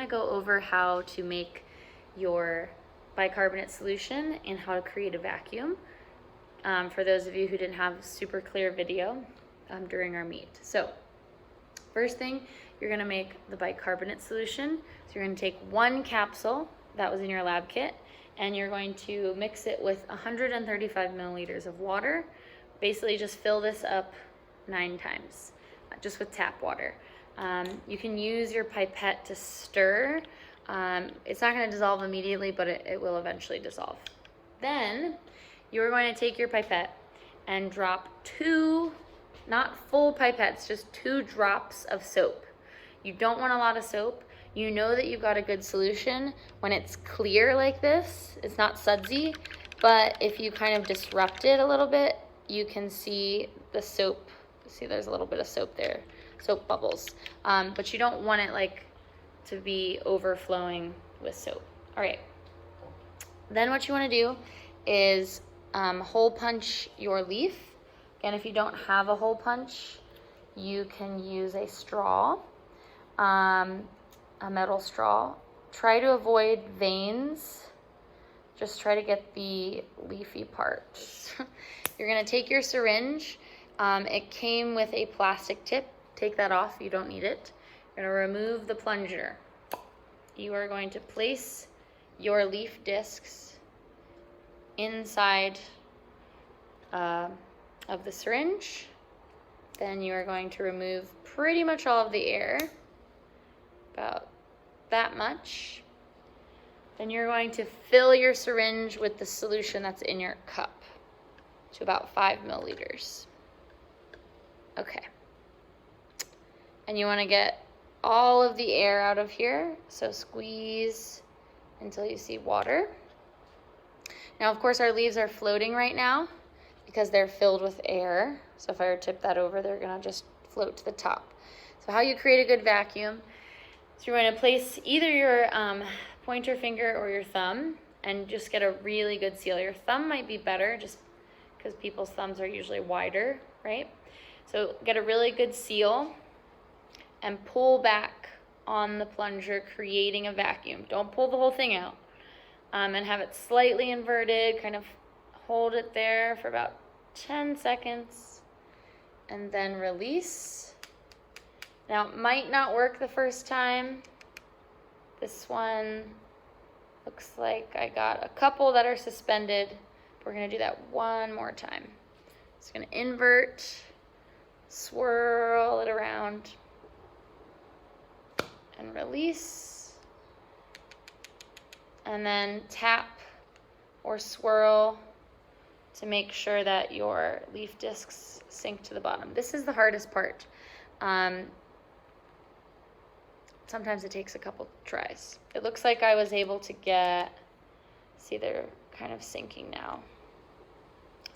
to go over how to make your bicarbonate solution and how to create a vacuum for those of you who didn't have a super clear video during our meet. So first thing, you're going to make the bicarbonate solution. So you're going to take 1 capsule that was in your lab kit, and you're going to mix it with 135 milliliters of water. Basically just fill this up 9 times, just with tap water. You can use your pipette to stir. It's not going to dissolve immediately, but it will eventually dissolve. Then you're going to take your pipette and drop 2, not full pipettes, just 2 drops of soap. You don't want a lot of soap. You know that you've got a good solution when it's clear like this. It's not sudsy, but if you kind of disrupt it a little bit, you can see the soap. See, there's a little bit of soap there, soap bubbles. But you don't want it like to be overflowing with soap. All right. Then what you want to do is hole punch your leaf. Again, if you don't have a hole punch, you can use a straw, a metal straw. Try to avoid veins. Just try to get the leafy parts. You're going to take your syringe. It came with a plastic tip. Take that off. You don't need it. You're going to remove the plunger. You are going to place your leaf discs inside of the syringe. Then you are going to remove pretty much all of the air, about that much. Then you're going to fill your syringe with the solution that's in your cup to about 5 milliliters. Okay. And you want to get all of the air out of here, so squeeze until you see water. Now, of course, our leaves are floating right now because they're filled with air. So if I were to tip that over, they're going to just float to the top. So how you create a good vacuum, so you're going to place either your pointer finger or your thumb and just get a really good seal. Your thumb might be better just because people's thumbs are usually wider, right? So get a really good seal and pull back on the plunger, creating a vacuum. Don't pull the whole thing out. And have it slightly inverted, kind of hold it there for about 10 seconds and then release. Now, it might not work the first time. This one looks like I got a couple that are suspended. We're going to do that one more time. Just going to invert, swirl it around, and release. And then tap or swirl to make sure that your leaf discs sink to the bottom. This is the hardest part. Sometimes it takes a couple tries. It looks like I was able to get, see, they're kind of sinking now.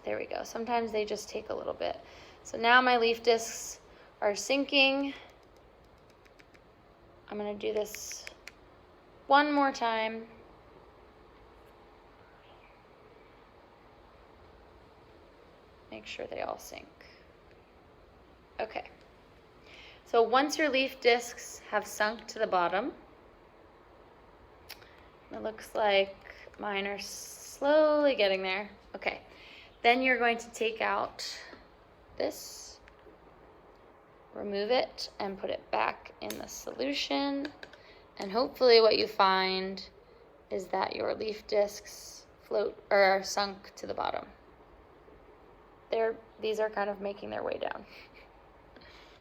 There we go. Sometimes they just take a little bit. So now my leaf discs are sinking. I'm going to do this one more time. Make sure they all sink. Okay. So once your leaf discs have sunk to the bottom, it looks like mine are slowly getting there. Okay. Then you're going to take out this, remove it, and put it back in the solution. And hopefully what you find is that your leaf discs float or are sunk to the bottom. These are kind of making their way down.